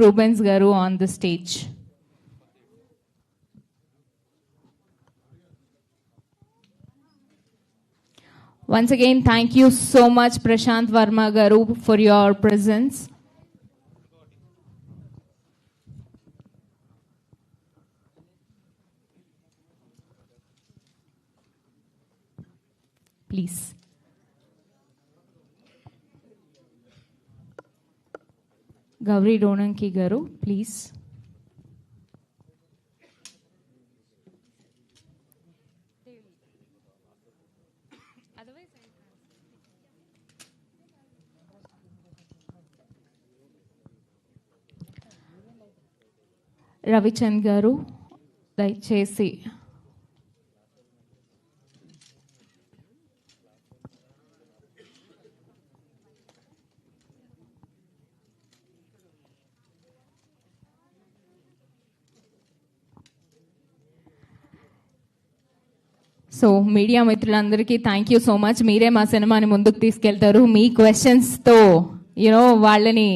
Rubens garu on the stage. Once again, thank you so much, Prashant Verma garu, for your presence. Please. Gauri Donanki garu, please. Ravichand గారు దయచేసి so media మిత్రులందరికీ thank you so much. మీరే మా సినిమాని ముందుకు తీసుకెళ్తారు మీ క్వశ్చన్స్తో, యూనో వాళ్ళని.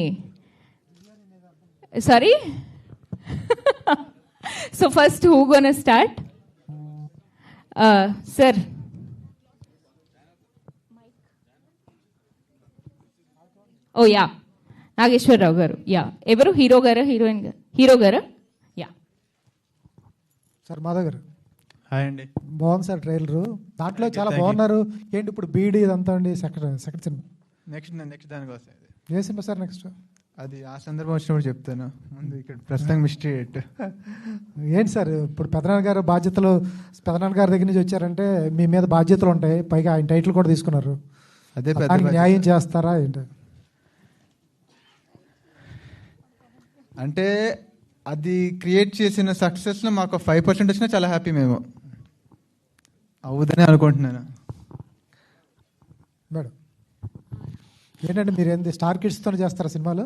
Sorry, so first who gonna start? Sir, oh yeah, Nageswararao గారు. యా, ఎవరు? హీరో గారా, హీరోయిన్ గారు? హీరో గారా? యా సార్, మాధవ్ గారు. హాయ్ అండి. బాగుంది సార్ ట్రైలరు, దాంట్లో చాలా బాగున్నారు. ఏంటి ఇప్పుడు బీడీ ఇదంతా అండి? సెకండ్ సినిమా నెక్స్ట్ దానికోసం. ఏ సినిమా సార్ నెక్స్ట్? అది ఆ సందర్భం వచ్చినప్పుడు చెప్తాను. ముందు ఇక్కడ ప్రస్తుతం మిస్టరీ ఎట్. ఏంటి సార్ ఇప్పుడు పెదనాన్న గారు బాధ్యతలు, పెదనాన్న గారి దగ్గర నుంచి వచ్చారంటే మీ మీద బాధ్యతలు ఉంటాయి, పైగా ఆయన టైటిల్ కూడా తీసుకున్నారు. అదే న్యాయం చేస్తారా ఏంటి? అంటే అది క్రియేట్ చేసిన సక్సెస్లో మాకు 5% వచ్చినా చాలా హ్యాపీ. మేము అవుదని అనుకుంటున్నాను. మేడం ఏంటంటే మీరు ఏంది స్టార్ కిడ్స్తో చేస్తారా సినిమాలో?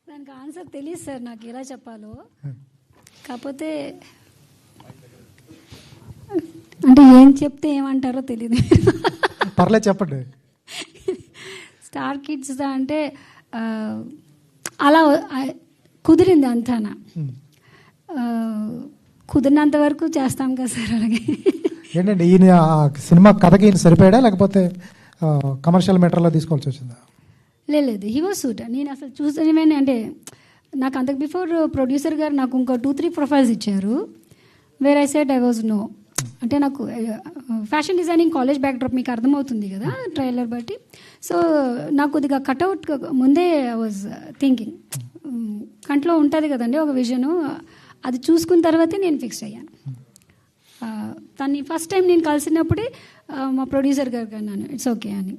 దానికి ఆన్సర్ తెలియదు సార్ నాకు ఎలా చెప్పాలో. కాకపోతే అంటే ఏం చెప్తే ఏమంటారో తెలియదు. పర్లేదు చెప్పండి. స్టార్ కిడ్స్ అంటే అలా కుదిరింది అంతానా, కుదిరినంత వరకు చేస్తాం కదా సార్. అలాగే ఏంటంటే ఈయన సినిమా కథకి ఈయన సరిపోయాడా లేకపోతే కమర్షియల్ మెటీరియల్లో తీసుకోవాల్సి వచ్చిందా? లేదు, హీ వాజ్ సూట్. నేను అసలు చూసాను అంటే నాకు అంతకు బిఫోర్ ప్రొడ్యూసర్ గారు నాకు ఇంకో 2-3 ప్రొఫైల్స్ ఇచ్చారు. Where I said I was no. అంటే నాకు ఫ్యాషన్ డిజైనింగ్ కాలేజ్ బ్యాక్డ్రాప్ మీకు అర్థమవుతుంది కదా ట్రైలర్ బట్టి. సో నాకు కొద్దిగా కట్అవుట్ ముందే ఐ వాజ్ థింకింగ్, కంట్లో ఉంటుంది కదండి ఒక విజను, అది చూసుకున్న తర్వాతే నేను ఫిక్స్ అయ్యాను. తన్ని ఫస్ట్ టైం నేను కలిసినప్పుడే మా ప్రొడ్యూసర్ గారికి అన్నాను ఇట్స్ ఓకే అని.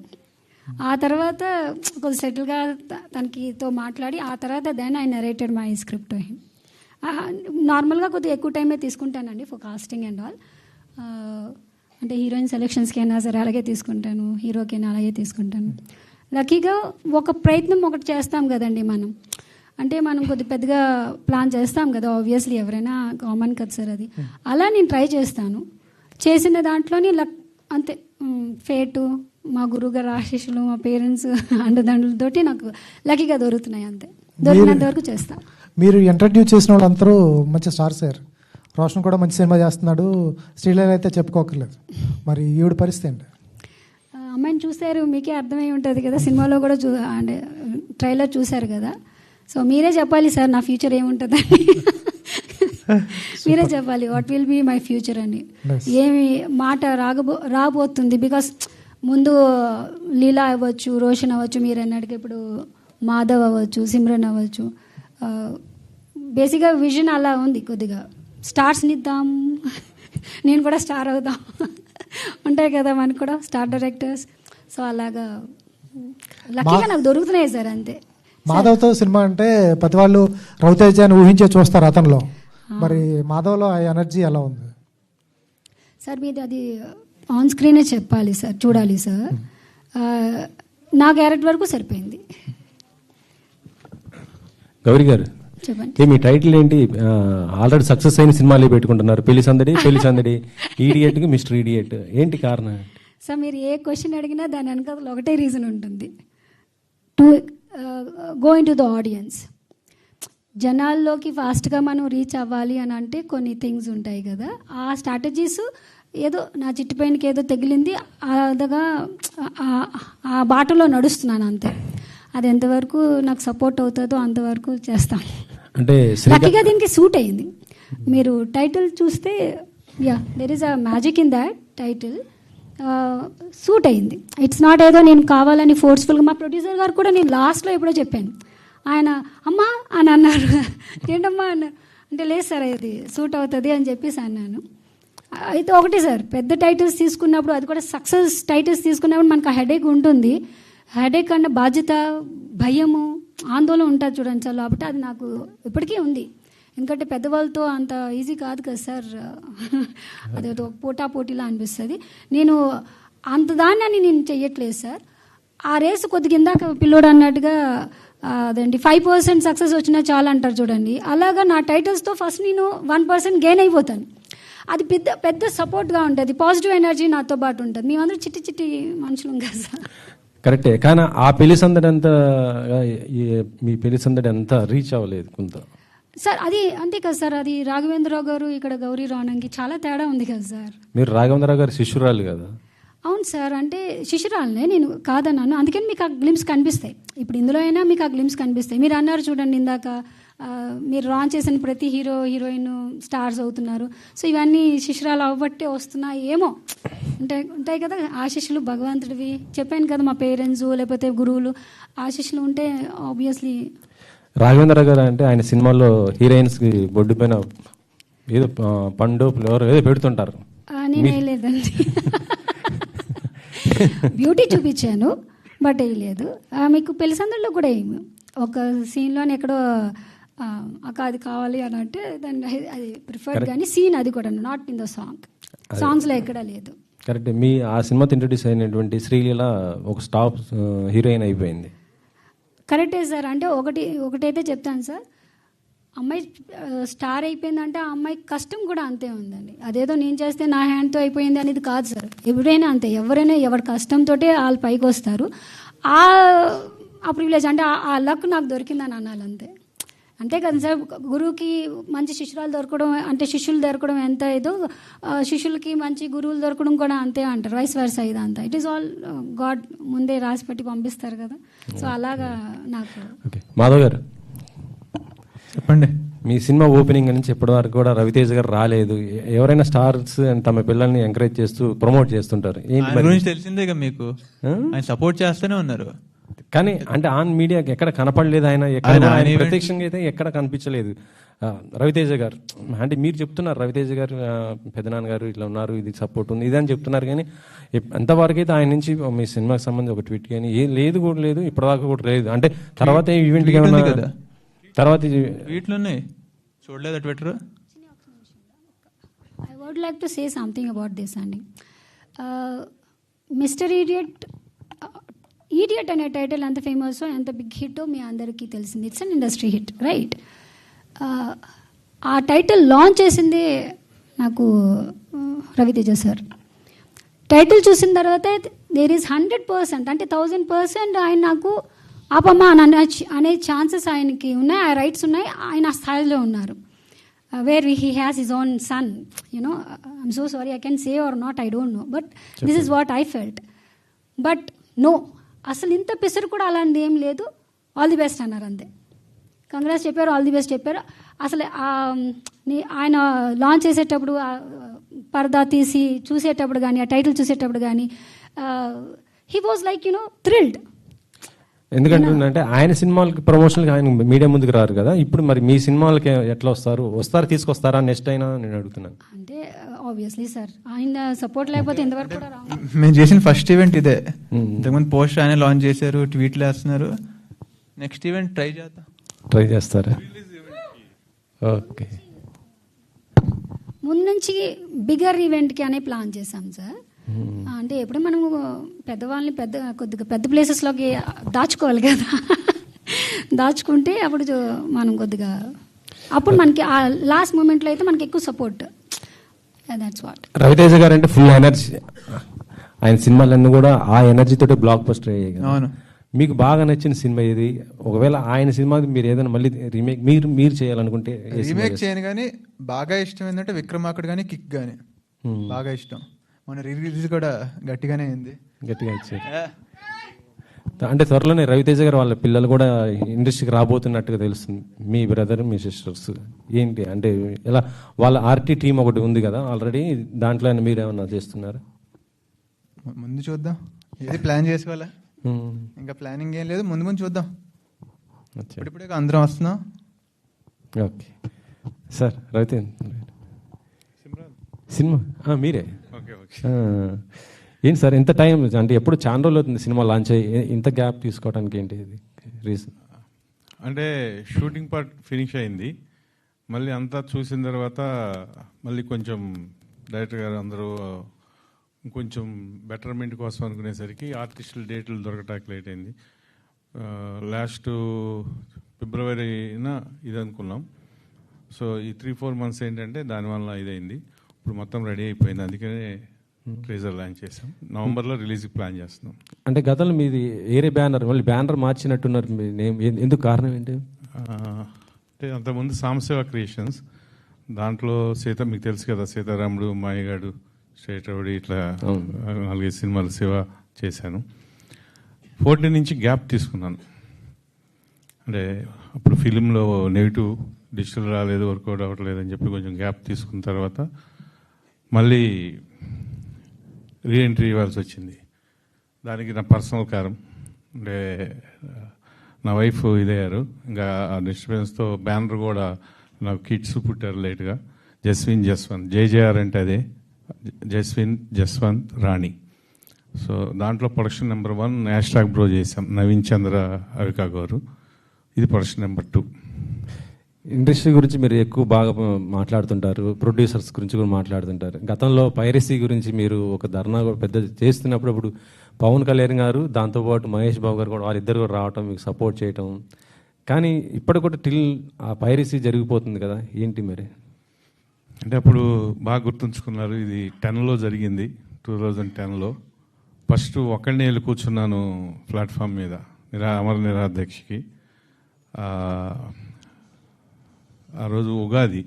ఆ తర్వాత కొద్ది సెటిల్గా తనకితో మాట్లాడి ఆ తర్వాత then I narrated my script. నార్మల్గా కొద్దిగా ఎక్కువ టైమే తీసుకుంటానండి ఫర్ కాస్టింగ్ అండ్ ఆల్. అంటే హీరోయిన్ సెలెక్షన్స్కి అయినా సరే అలాగే తీసుకుంటాను, హీరోకి అయినా అలాగే తీసుకుంటాను. లక్కీగా ఒక ప్రయత్నం ఒకటి చేస్తాం కదండి మనం, అంటే మనం కొద్ది పెద్దగా ప్లాన్ చేస్తాం కదా ఆబ్వియస్లీ, ఎవరైనా కామన్ కదా సార్ అది. అలా నేను ట్రై చేస్తాను, చేసిన దాంట్లోని అంతే. ఫేటు, మా గురువుగారు ఆశీస్సులు, మా పేరెంట్స్ అండదండలతోటి నాకు లక్కీగా దొరుకుతున్నాయి అంతే. దొరికినంత వరకు చేస్తాను. మీరు ఇంట్రడ్యూస్ చేసిన వాళ్ళు అందరూ మంచి స్టార్ సార్. రోషన్ కూడా మంచి సినిమా చేస్తున్నాడు, శ్రీలీల అయితే చెప్పుకోకర్లేదు. మరి ఈవిడ పరిస్థితి ఏంటి? అమ్మాయిని చూశారు, మీకే అర్థమై ఉంటుంది కదా, సినిమాలో కూడా అంటే ట్రైలర్ చూశారు కదా. సో మీరే చెప్పాలి సార్ నా ఫ్యూచర్ ఏముంటుందని. మీరే చెప్పాలి what will be my future అని. ఏమి మాట రాబోతుంది. బికాస్ ముందు లీలా అవ్వచ్చు, రోషన్ అవ్వచ్చు, మీరు అన్నట్టుగా ఇప్పుడు మాధవ్ అవ్వచ్చు, సిమ్రన్ అవ్వచ్చు. బేసిక్గా విజన్ అలా ఉంది. కొద్దిగా స్టార్స్ని ఇద్దాం, నేను కూడా స్టార్ అవుదాం ఉంటాయి కదా మనకు కూడా స్టార్ డైరెక్టర్స్. సో అలాగా లక్కీగా నాకు దొరుకుతున్నాయి సార్ అంతే. మాధవ్తో సినిమా అంటే ప్రతి వాళ్ళు రవితేజ అని ఊహించే చూస్తారు అతనిలో. మరి మాధవ్లో ఆ ఎనర్జీ ఎలా ఉంది సార్? మీరు అది ఆన్ స్క్రీనే చెప్పాలి సార్, చూడాలి సార్. నా క్యారెక్టర్ వరకు సరిపోయింది. గౌరీ గారు చెప్పండి. మీ టైటిల్ ఏంటి? ఆల్రెడీ సక్సెస్ అయిన సినిమాలే పెట్టుకుంటున్నారు, పెళ్లి సందడి, పెళ్లి సందడి, ఈడియట్కి మిస్టర్ ఈడియట్. ఏంటి కారణం? సో మీరు ఏ క్వశ్చన్ అడిగినా దాని వెనకాల ఒకటే రీజన్ ఉంటుంది, to go in to the audience. జనాల్లోకి ఫాస్ట్గా మనం రీచ్ అవ్వాలి అని అంటే కొన్ని థింగ్స్ ఉంటాయి కదా, ఆ స్ట్రాటజీస్ ఏదో నా చిట్టుపైనకి ఏదో తగిలింది, అదగా ఆ బాటలో నడుస్తున్నాను అంతే. అది ఎంతవరకు నాకు సపోర్ట్ అవుతుందో అంతవరకు చేస్తాను. అంటే లక్కీగా దీనికి సూట్ అయింది. మీరు టైటిల్ చూస్తే yeah there is a magic in that title. Suit అయింది. ఇట్స్ నాట్ ఏదో నేను కావాలని ఫోర్స్ఫుల్గా. మా ప్రొడ్యూసర్ గారు కూడా నేను లాస్ట్లో ఎప్పుడో చెప్పాను, ఆయన అమ్మా అని అన్నారు. ఏంటమ్మా అన్నారు అంటే, లేదు సార్ అది సూట్ అవుతుంది అని చెప్పేసి అన్నాను. అయితే ఒకటి సార్, పెద్ద టైటిల్స్ తీసుకున్నప్పుడు, అది కూడా సక్సెస్ టైటిల్స్ తీసుకున్నప్పుడు మనకు ఆ హెడేక్ ఉంటుంది. హెడేక్ అన్న బాధ్యత, భయము, ఆందోళన ఉంటుంది చూడండి సార్ లోపల. అది నాకు ఇప్పటికీ ఉంది. ఎందుకంటే పెద్దవాళ్ళతో అంత ఈజీ కాదు కదా సార్, అదేదో పోటాపోటీలా అనిపిస్తుంది. నేను అంత దాన్ని అని నేను చెయ్యట్లేదు సార్. ఆ రేసు కొద్దిగా ఇందాక పిల్లోడు అన్నట్టుగా అదేంటి 5% సక్సెస్ వచ్చినా చాలా అంటారు చూడండి, అలాగా నా టైటిల్స్తో ఫస్ట్ నేను 1% గెయిన్ అయిపోతాను. అది పెద్ద పెద్ద సపోర్ట్గా ఉంటుంది, పాజిటివ్ ఎనర్జీ నాతో పాటు ఉంటుంది. మేమందరూ చిట్టి చిట్టి మనుషులు కదా సార్. కరెక్టే, కానీ ఆ పెళ్లి సందడి అంతా, మీ పెళ్లి సందడి అంతా రీచ్ అవ్వలేదు కొంత సార్. అది అంతే కదా సార్, అది రాఘవేంద్రరావు గారు ఇక్కడ గౌరీ రావడానికి చాలా తేడా ఉంది కదా సార్. మీరు రాఘవేంద్రరావు గారు శిష్యురాలు కదా? అవును సార్, అంటే శిష్యురాలనే, నేను కాదన్నాను. అందుకని మీకు ఆ గ్లిమ్స్ కనిపిస్తాయి. ఇప్పుడు ఇందులో అయినా మీకు ఆ గ్లిమ్స్ కనిపిస్తాయి. మీరు అన్నారు చూడండి ఇందాక, మీరు లాంచ్ చేసిన ప్రతి హీరో హీరోయిన్ స్టార్స్ అవుతున్నారు. సో ఇవన్నీ శిష్యురాలు అవ్వబట్టే వస్తున్నాయి ఏమో, ఉంటాయి కదా ఆశీస్సులు భగవంతుడివి. చెప్పాను కదా, మా పేరెంట్స్ లేకపోతే గురువులు ఆశీస్సులు ఉంటే ఆబ్వియస్లీ. రాఘవేంద్ర గారు అంటే ఆయన సినిమాల్లో హీరోయిన్స్కి బొడ్డు పైన ఏదో పండు ఫ్లవర్ ఏదో పెడుతుంటారు. నేనే లేదండి, బ్యూటీ చూపించాను బట్ వేయలేదు. మీకు పెళ్లి సందడిలో కూడా ఏమి ఒక సీన్లోనే ఎక్కడో అక్క అది కావాలి అని అంటే దాన్ని అది ప్రిఫర్డ్, కానీ సీన్ అది కూడా నాట్ ఇన్ ద సాంగ్స్లో ఎక్కడా లేదు. కరెక్ట్. మీ ఆ సినిమాతో ఇంట్రొడ్యూస్ అయినటువంటి శ్రీలీల ఒక స్టాప్ హీరోయిన్ అయిపోయింది. కరెక్టే సార్. అంటే ఒకటైతే చెప్తాను సార్, అమ్మాయి స్టార్ అయిపోయిందంటే ఆ అమ్మాయి కష్టం కూడా అంతే ఉందండి. అదేదో నేను చేస్తే నా హ్యాండ్తో అయిపోయింది అనేది కాదు సార్. ఎవరైనా అంతే, ఎవరైనా ఎవరి కష్టంతో వాళ్ళు పైకి వస్తారు. ఆ ప్రివిలేజ్ అంటే ఆ లక్ నాకు దొరికిందని అనాలి అంతే. అంతే కదా సార్, గురువుకి మంచి శిష్యురాలు దొరకడం అంటే శిష్యులు దొరకడం ఎంత ఏదో, శిష్యులకి మంచి గురువులు దొరకడం కూడా అంతే అంటారు. వైస్ వర్సా ఇదంతా. ఇట్ ఈస్ ఆల్ గాడ్ ముందే రాసి పెట్టి పంపిస్తారు కదా. సో అలాగా నాకు. మాధవ్ గారు చెప్పండి. మీ సినిమా ఓపెనింగ్ నుంచి ఇప్పటి వరకు కూడా రవితేజ గారు రాలేదు. ఎవరైనా స్టార్స్ తమ పిల్లల్ని ఎంకరేజ్ చేస్తూ ప్రమోట్ చేస్తుంటారు. ఆయన గురించి తెలిసిందే కదా మీకు, ఆయన సపోర్ట్ చేస్తూనే ఉన్నారు. కానీ అంటే ఆన్ మీడియాకి ఎక్కడ కనపడలేదు ఆయన, ప్రత్యక్షంగా అయితే ఎక్కడ కనిపించలేదు రవితేజ గారు. అంటే మీరు చెప్తున్నారు రవితేజ గారు పెద్దనాన్న గారు ఇట్లా ఉన్నారు, ఇది సపోర్ట్ ఉంది, ఇది అని చెప్తున్నారు. కానీ ఎంతవరకు అయితే ఆయన నుంచి మీ సినిమాకి సంబంధించి ఒక ట్వీట్ కానీ ఏం లేదు కూడా లేదు, ఇప్పటిదాకా కూడా లేదు. అంటే తర్వాత ఈవెంట్ కదా, తర్వాత వీటిలోనే చూడలేదు Twitter. I would like to say something about this అండి. మిస్టర్ ఈడియట్ అనే టైటిల్ ఎంత ఫేమస్, ఎంత బిగ్ హిట్ మీ అందరికీ తెలిసింది. It's an industry hit, right? ఆ టైటిల్ లాంచ్ చేసింది నాకు రవితేజ సార్. టైటిల్ చూసిన తర్వాత దేర్ ఈజ్ 100% అంటే 1000% ఆయన నాకు ఆపమ్మా అనే ఛాన్సెస్ ఆయనకి ఉన్నాయి, ఆ రైట్స్ ఉన్నాయి, ఆయన ఆ స్థాయిలో ఉన్నారు. Where he has his own son, you know. I'm so sorry, I can say or not, I don't know, but this is what I felt. But no, అసలు ఇంత పిసరు కూడా అలాంటిది ఏం లేదు. ఆల్ ది బెస్ట్ అన్నారు అంతే. కంగ్రాట్స్ చెప్పారు, ఆల్ ది బెస్ట్ చెప్పారు. అసలు ఆయన లాంచ్ చేసేటప్పుడు పరదా తీసి చూసేటప్పుడు కానీ, ఆ టైటిల్ చూసేటప్పుడు కానీ హీ వాజ్ లైక్ థ్రిల్డ్. ఎందుకంటే ఆయన సినిమాలకి ప్రమోషన్కి ఆయన మీడియా ముందుకు రారు కదా, ఇప్పుడు మరి మీ సినిమాలకి ఎట్లా వస్తారు తీసుకొస్తారా నెక్స్ట్ అయినా నేను అడుగుతున్నాను. అంటే ఆబ్వియస్లీ సార్, ఆయన సపోర్ట్ లేకపోతే ఎంతవరకు కూడా రావు. మేము చేసిన ఫస్ట్ ఈవెంట్ ఇదే. ఇంతకుముందు పోస్టర్ ఆయన లాంచ్ చేశారు, ట్వీట్లు వేస్తున్నారు. నెక్స్ట్ ఈవెంట్ ట్రై చేస్తారా? ఓకే. ముందు నుంచి బిగ్గర్ ఈవెంట్కి అనే ప్లాన్ చేశాం సార్. అంటే ఎప్పుడు మనము పెద్దవాళ్ళని కొద్దిగా పెద్ద ప్లేసెస్లోకి దాచుకోవాలి కదా, దాచుకుంటే అప్పుడు మనం కొద్దిగా అప్పుడు మనకి ఆ లాస్ట్ మూమెంట్లో అయితే మనకి ఎక్కువ సపోర్ట్. That's what. రవితేజ గారు అంటే ఫుల్ ఎనర్జీ, ఆయన సినిమాలన్నీ కూడా ఆ ఎనర్జీతోటే బ్లాక్ బస్టర్ అయ్యాయి కదా. అవును. మీకు బాగా నచ్చిన సినిమా ఏది? ఒకవేళ ఆయన సినిమాకి మీరు ఏదైనా మళ్ళీ రీమేక్ మీరు చేయాలనుకుంటే రీమేక్ చేయను, కానీ బాగా ఇష్టం ఏంటంటే విక్రమార్కుడు కానీ కిక్ కానీ బాగా ఇష్టం. మన రిలీజ్ కూడా గట్టిగానే అయింది. గట్టిగా ఇచ్చారు. అంటే త్వరలోనే రవితేజ గారు వాళ్ళ పిల్లలు కూడా ఇండస్ట్రీకి రాబోతున్నట్టుగా తెలుస్తుంది. మీ బ్రదర్, మీ సిస్టర్స్ ఏంటి అంటే ఎలా? వాళ్ళ ఆర్టీ టీం ఒకటి ఉంది కదా ఆల్రెడీ, దాంట్లో మీరు ఏమన్నా చేస్తున్నారు? ముందు చూద్దాం, ఏది ప్లాన్ చేసుకోవాలా, ఇంకా ప్లానింగ్ ఏం లేదు, ముందు ముందు చూద్దాం. ఇప్పుడే అందరం వస్తున్నాం. Okay sir. రవితేజ సినిమా మీరే ఏంటి సార్ ఇంత టైం? అంటే ఎప్పుడు చాలా రోజులు అవుతుంది సినిమా లాంచ్ అయ్యి, ఇంత గ్యాప్ తీసుకోవడానికి ఏంటి రీజన్? అంటే షూటింగ్ పార్ట్ ఫినిష్ అయింది, మళ్ళీ అంతా చూసిన తర్వాత మళ్ళీ కొంచెం డైరెక్టర్ గారు అందరూ కొంచెం బెటర్మెంట్ కోసం అనుకునేసరికి ఆర్టిస్టుల డేట్లు దొరకటానికి లేట్ అయింది. లాస్ట్ ఫిబ్రవరిన ఇది అనుకున్నాం. సో ఈ 3-4 months ఏంటంటే దానివల్ల ఇదైంది. ఇప్పుడు మొత్తం రెడీ అయిపోయింది, అందుకనే ట్రేజర్ లాంచ్ చేసాం. నవంబర్లో రిలీజ్కి ప్లాన్ చేస్తున్నాం. అంటే గతంలో మీది ఏరే బ్యానర్, మళ్ళీ బ్యానర్ మార్చినట్టున్నారు, మీ నేమ్ ఎందుకు? కారణం ఏంటి? అంటే అంతకుముందు సాంబశివ క్రియేషన్స్, దాంట్లో మీకు తెలుసు కదా, సీతారాముడు, మాయగాడు, స్ట్రైట్ రౌడీ, ఇట్లా 4-5 సినిమాలు శివ చేశాను. 14 నుంచి గ్యాప్ తీసుకున్నాను. అంటే అప్పుడు ఫిలింలో నెగిటివ్, డిజిటల్ రాలేదు, వర్కౌట్ అవ్వట్లేదు అని చెప్పి కొంచెం గ్యాప్ తీసుకున్న తర్వాత మళ్ళీ రీఎంట్రీ ఇవ్వాల్సి వచ్చింది. దానికి నా పర్సనల్ కారణం, అంటే నా వైఫ్ ఇదయ్యారు. ఇంకా ఆ డిస్టర్బెన్స్తో బ్యానర్ కూడా నాకు కిడ్స్ పుట్టారు లేట్గా. జస్విన్ జస్వంత్, జేజేఆర్ అంటే అదే, జస్విన్ జస్వంత్ రాణి. సో దాంట్లో ప్రొడక్షన్ నెంబర్ 1 హ్యాష్ట్యాగ్ బ్రో చేసాం, నవీన్ చంద్ర అవికా గారు. ఇది ప్రొడక్షన్ నెంబర్ 2. ఇండస్ట్రీ గురించి మీరు ఎక్కువ బాగా మాట్లాడుతుంటారు, ప్రొడ్యూసర్స్ గురించి కూడా మాట్లాడుతుంటారు. గతంలో పైరసీ గురించి మీరు ఒక ధర్నా పెద్ద చేస్తున్నప్పుడు అప్పుడు పవన్ కళ్యాణ్ గారు, దాంతోపాటు మహేష్ బాబు గారు కూడా, వాళ్ళిద్దరు కూడా రావటం, మీకు సపోర్ట్ చేయటం, కానీ ఇప్పటి కూడా టిల్ ఆ పైరసీ జరిగిపోతుంది కదా, ఏంటి మరి? అంటే అప్పుడు బాగా గుర్తుంచుకున్నారు, ఇది 10లో జరిగింది, 2010లో. ఫస్ట్ ఒక్కడినే వెళ్ళి కూర్చున్నాను ప్లాట్ఫామ్ మీద, అమర నిరాధ్యక్షకి. ఆ రోజు ఉగాది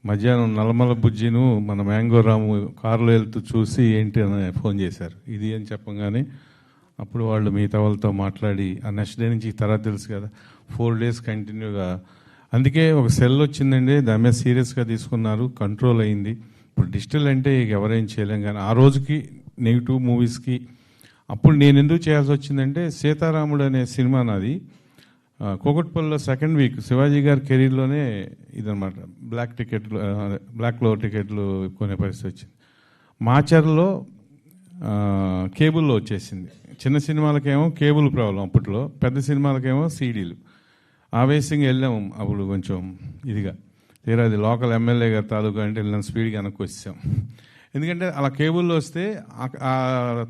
మధ్యాహ్నం నల్లమల బుజ్జిను మన మ్యాంగో రాము కారులో వెళ్తూ చూసి ఏంటి అని ఫోన్ చేశారు. ఇది అని చెప్పగానే అప్పుడు వాళ్ళు మిగతా వాళ్ళతో మాట్లాడి ఆ నెక్స్ట్ డే నుంచి తర్వాత తెలుసు కదా 4 days కంటిన్యూగా. అందుకే ఒక సెల్ వచ్చిందండి, దాని మీద సీరియస్గా తీసుకున్నారు, కంట్రోల్ అయింది. ఇప్పుడు డిజిటల్ అంటే ఎవరేం చేయలేం, కానీ ఆ రోజుకి నెగిటివ్ మూవీస్కి అప్పుడు నేను ఎందుకు చేయాల్సి వచ్చిందంటే, సీతారాముడు అనే సినిమా నాది కూకట్పల్లిలో 2nd week శివాజీ గారి కెరీర్లోనే ఇదనమాట, బ్లాక్లో టికెట్లు కొనే పరిస్థితి వచ్చింది. మాచర్లో కేబుల్లో వచ్చేసింది. చిన్న సినిమాలకేమో కేబుల్ ప్రాబ్లం అప్పట్లో, పెద్ద సినిమాలకేమో సీడీలు. ఆవేశంగా వెళ్ళాము అప్పుడు కొంచెం ఇదిగా. తీరా అది లోకల్ ఎమ్మెల్యే గారి తాలూకా అంటే వెళ్ళిన స్పీడ్గా వెనక్కి వచ్చాం. ఎందుకంటే అలా కేబుల్లో వస్తే ఆ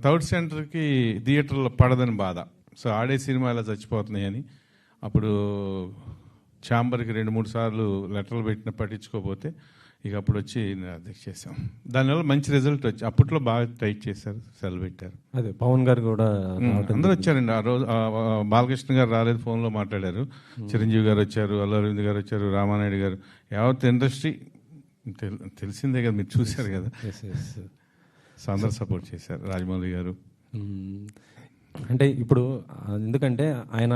3rd సెంటర్కి థియేటర్లో పడదని బాధ. సో ఆడే సినిమా ఇలా చచ్చిపోతున్నాయని అప్పుడు ఛాంబర్కి 2-3 సార్లు లెటర్లు పెట్టిన పట్టించుకోకపోతే ఇక అప్పుడు వచ్చి అధ్యక్ష చేసాం. దానివల్ల మంచి రిజల్ట్ వచ్చి అప్పట్లో బాగా టైట్ చేశారు, సెల్ పెట్టారు. అదే పవన్ గారు కూడా అందరూ వచ్చారండి. ఆ రోజు బాలకృష్ణ గారు రాలేదు, ఫోన్లో మాట్లాడారు. చిరంజీవి గారు వచ్చారు, అల్లు అరవింద్ గారు వచ్చారు, రామానాయుడు గారు, యావత్ ఇండస్ట్రీ తెలిసిందే కదా, మీరు చూశారు కదా. సో అందరూ సపోర్ట్ చేశారు, రాజమౌళి గారు. అంటే ఇప్పుడు ఎందుకంటే ఆయన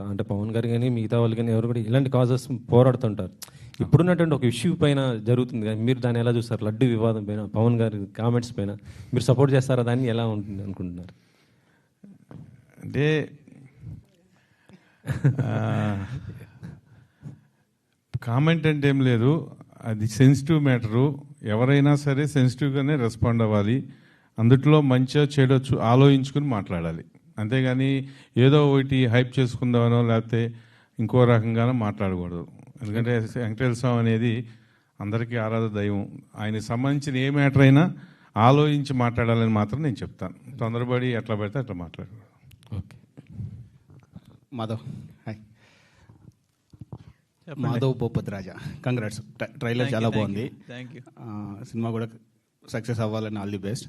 అంటే పవన్ గారు కానీ మిగతా వాళ్ళు కానీ ఎవరు కూడా ఇలాంటి కాజెస్ పోరాడుతుంటారు. ఇప్పుడున్నటువంటి ఒక ఇష్యూ పైన జరుగుతుంది కానీ మీరు దాన్ని ఎలా చూస్తారు? లడ్డు వివాదం పైన, పవన్ గారి కామెంట్స్ పైన మీరు సపోర్ట్ చేస్తారా? దాన్ని ఎలా ఉంటుంది అనుకుంటున్నారు? అంటే కామెంట్ అంటే ఏం లేదు, అది సెన్సిటివ్ మ్యాటరు. ఎవరైనా సరే సెన్సిటివ్గానే రెస్పాండ్ అవ్వాలి. అందుట్లో మంచిగా చెడొచ్చు ఆలోచించుకుని మాట్లాడాలి. అంతేగాని ఏదో ఒకటి హైప్ చేసుకుందామనో లేకపోతే ఇంకో రకంగానో మాట్లాడకూడదు. ఎందుకంటే వెంకటేశ్వర స్వామి అనేది అందరికీ ఆరాధ దైవం. ఆయనకి సంబంధించిన ఏ మ్యాటర్ అయినా ఆలోచించి మాట్లాడాలని మాత్రం నేను చెప్తాను. తొందరపడి ఎట్లా పెడితే అట్లా మాట్లాడకూడదు. ఓకే. మాధవ్, హాయ్. మాధవ్ భూపత్ రాజా, కంగ్రాట్స్. ట్రైలర్ చాలా బాగుంది. Thank you. సినిమా కూడా సక్సెస్ అవ్వాలని ఆల్ ది బెస్ట్.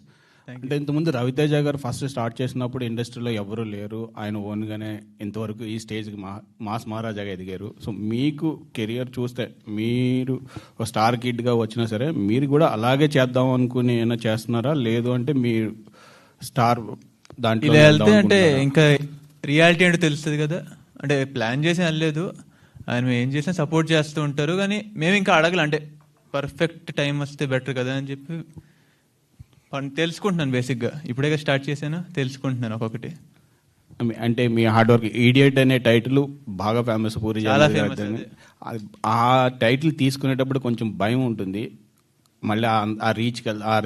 అంటే ఇంతకుముందు రవితేజ గారు ఫస్ట్ స్టార్ట్ చేసినప్పుడు ఇండస్ట్రీలో ఎవరు లేరు, ఆయన ఓన్గానే ఇంతవరకు ఈ స్టేజ్కి మాస్ మహారాజాగా ఎదిగారు. సో మీకు కెరియర్ చూస్తే మీరు ఒక స్టార్ కిడ్గా వచ్చినా సరే మీరు కూడా అలాగే చేద్దాం అనుకుని ఏమైనా చేస్తున్నారా, లేదు అంటే మీరు స్టార్ దాంట్లో ఇలా వెళ్తే అంటే ఇంకా రియాలిటీ అంటే తెలుస్తుంది కదా, అంటే ప్లాన్ చేసి అనలేదు, ఆయన మేము ఏం చేసినా సపోర్ట్ చేస్తూ ఉంటారు. కానీ మేము ఇంకా అడగలే, అంటే పర్ఫెక్ట్ టైం వస్తే బెటర్ కదా అని చెప్పి తెలుసుకుంటున్నాను. బేసిక్గా ఇప్పుడే స్టార్ట్ చేశాను, తెలుసుకుంటున్నాను ఒక్కొక్కటి. అంటే మీ హార్డ్ వర్క్. ఈడియట్ అనే టైటిల్ బాగా ఫేమస్, పూరి చాలా ఫేమస్. ఆ టైటిల్ తీసుకునేటప్పుడు కొంచెం భయం ఉంటుంది, మళ్ళీ ఆ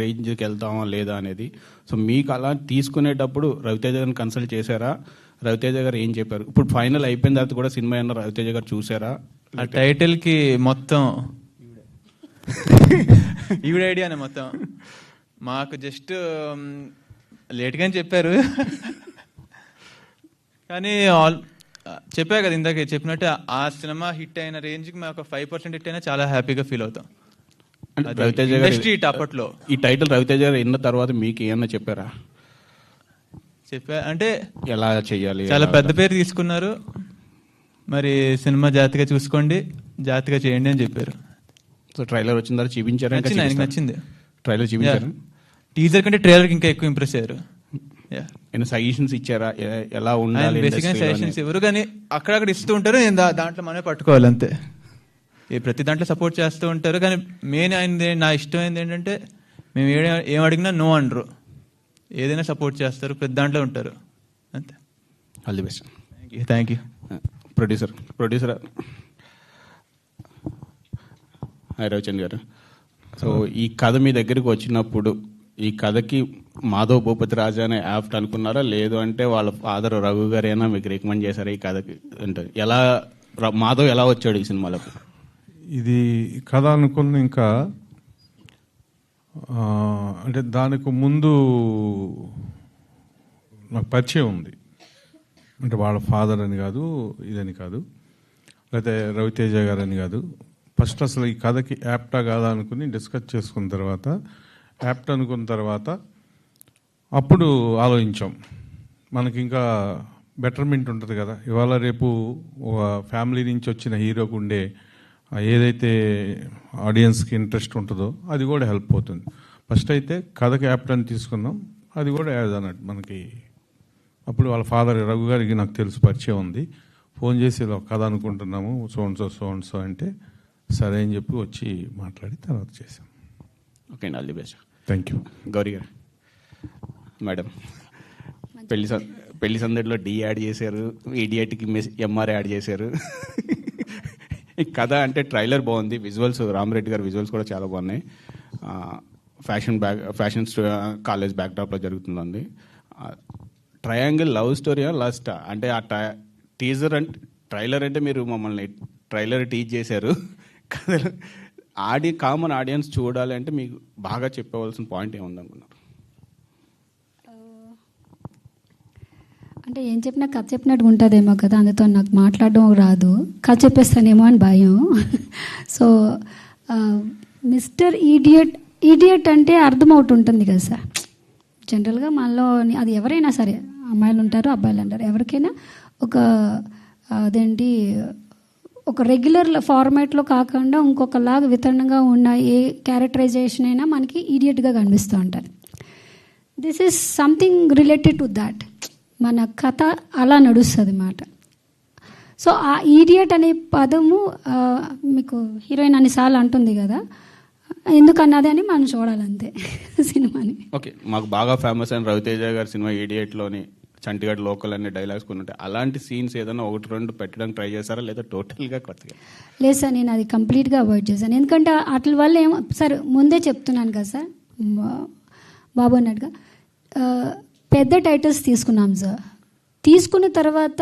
రేంజ్కి వెళ్తామా లేదా అనేది. సో మీకు అలా తీసుకునేటప్పుడు రవితేజ గారిని కన్సల్ట్ చేశారా, రవితేజ గారు ఏం చెప్పారు? ఇప్పుడు ఫైనల్ అయిపోయిన తర్వాత కూడా సినిమా ఏమన్నా రవితేజ గారు చూసారా? ఆ టైటిల్కి మొత్తం ఈవిడ ఐడియానే మొత్తం. మాకు జస్ట్ లేట్గానే చెప్పారు, కానీ చెప్పా కదా ఇందాక చెప్పినట్టు ఆ సినిమా హిట్ అయిన రేంజ్కి మాకు 5% హిట్ అయినా చాలా హ్యాపీగా ఫీల్ అవుతాం. రవితేజ గారు అప్పట్లో ఈ టైటిల్ రవితేజ గారు విన్న తర్వాత మీకు ఏమన్నా చెప్పారా? అంటే ఎలా చెయ్యాలి, చాలా పెద్ద పేరు తీసుకున్నారు, మరి సినిమా జాగ్రత్తగా చూసుకోండి, జాగ్రత్తగా చేయండి అని చెప్పారు. సో ట్రైలర్ వచ్చిన తర్వాత చూపించారా? ఆయనకి నచ్చింది. ట్రైలర్ చూపించారు. టీజర్ కంటే ట్రైలర్కి ఇంకా ఎక్కువ ఇంప్రెస్ అయ్యారు. సజెషన్స్ ఇచ్చారా ఎలా ఉండాలి? బేసిక్గా సజెషన్స్ ఎవరు, కానీ అక్కడక్కడ ఇస్తూ ఉంటారు, నేను దాంట్లో మనమే పట్టుకోవాలి అంతే. ప్రతి దాంట్లో సపోర్ట్ చేస్తూ ఉంటారు, కానీ మెయిన్ అయింది నా ఇష్టమైంది ఏంటంటే మేము ఏం అడిగినా నో అనరు, ఏదైనా సపోర్ట్ చేస్తారు, ప్రతి దాంట్లో ఉంటారు అంతే. All the best. Thank you. Producer hi Ravichand గారు. సో ఈ కథ మీ దగ్గరికి వచ్చినప్పుడు ఈ కథకి మాధవ్ భూపతి రాజా అనే యాప్ట్ అనుకున్నారా, లేదు అంటే వాళ్ళ ఫాదర్ రఘు గారైనా మీకు రికమెండ్ చేశారా ఈ కథకి? అంటే ఎలా మాధవ్ ఎలా వచ్చాడు ఈ సినిమాలకు? ఇది కథ అనుకున్న ఇంకా అంటే దానికి ముందు నాకు పరిచయం ఉంది, అంటే వాళ్ళ ఫాదర్ అని కాదు, ఇదని కాదు, లేకపోతే రవితేజ గారు అని కాదు. ఫస్ట్ అసలు ఈ కథకి యాప్టా కాదా అనుకుని డిస్కస్ చేసుకున్న తర్వాత, యాప్ట్ అనుకున్న తర్వాత అప్పుడు ఆలోచించాం. మనకి ఇంకా బెటర్మెంట్ ఉంటుంది కదా, ఇవాళ రేపు ఒక ఫ్యామిలీ నుంచి వచ్చిన హీరోకు ఉండే ఏదైతే ఆడియన్స్కి ఇంట్రెస్ట్ ఉంటుందో అది కూడా హెల్ప్ అవుతుంది. ఫస్ట్ అయితే కథకి యాప్ట్ అని తీసుకున్నాం, అది కూడా యాజ్ అన్నట్టు మనకి. అప్పుడు వాళ్ళ ఫాదర్ రఘు గారికి నాకు తెలుసు, పరిచయం ఉంది. ఫోన్ చేసి ఇలా కథ అనుకుంటున్నాము సో అంటే సరే అని చెప్పి వచ్చి మాట్లాడి తర్వాత చేసాం. ఓకే అండి, all the best. Thank you. Gauri గారు మేడం, పెళ్లి సందడిలో డి యాడ్ చేశారు, ఈడియట్కి ఎంఆర్ యాడ్ చేశారు. కథ అంటే ట్రైలర్ బాగుంది, విజువల్స్ రామరెడ్డి గారు విజువల్స్ కూడా చాలా బాగున్నాయి. ఫ్యాషన్ కాలేజ్ బ్యాక్డ్రాప్లో జరుగుతుంది. ట్రయాంగిల్ లవ్ స్టోరీయా లాస్ట్ అంటే ఆ టీజర్ అంటే ట్రైలర్ అంటే మీరు మమ్మల్ని ట్రైలర్ టీచ్ చేశారు. కామన్ ఆడియన్స్ చూడాలి అంటే మీకు బాగా చెప్పవలసిన పాయింట్ ఏముందనుకున్నారు? అంటే ఏం చెప్పినా కథ చెప్పినట్టు ఉంటుందేమో కదా, అందుతో నాకు మాట్లాడడం రాదు, కథ చెప్పేస్తానేమో అని భయం. సో మిస్టర్ ఈడియట్ అంటే అర్థమవుతుంటుంది కదా సార్. జనరల్గా మనలో అది ఎవరైనా సరే, అమ్మాయిలు ఉంటారు అబ్బాయిలు అంటారు, ఎవరికైనా ఒక రెగ్యులర్ ఫార్మాట్లో కాకుండా ఇంకొకలాగా వితరణంగా ఉన్న ఏ క్యారెక్టరైజేషన్ అయినా మనకి ఈడియట్గా కనిపిస్తూ ఉంటుంది. This is something related to that. మన కథ అలా నడుస్తుంది అన్నమాట. సో ఆ ఈడియట్ అనే పదము మీకు హీరోయిన్ అన్నిసార్లు అంటుంది కదా, ఎందుకన్నది అని మనం చూడాలంతే సినిమాని. ఓకే, మాకు బాగా ఫేమస్ అయిన రవితేజ గారి సినిమా ఈడియట్లోని చంటిగఢ్ లోకల్ అనే డైలాగ్స్ కొన్ని ఉంటాయి. అలాంటి సీన్స్ ఏదైనా 1-2 పెట్టడానికి ట్రై చేస్తారా, లేదా టోటల్గా కొత్తగా? లేదు సార్, నేను అది కంప్లీట్గా అవాయిడ్ చేశాను. ఎందుకంటే వాటి వల్ల ఏమో సార్ ముందే చెప్తున్నాను కదా సార్, బాబు అన్నట్టుగా పెద్ద టైటిల్స్ తీసుకున్నాం సార్. తీసుకున్న తర్వాత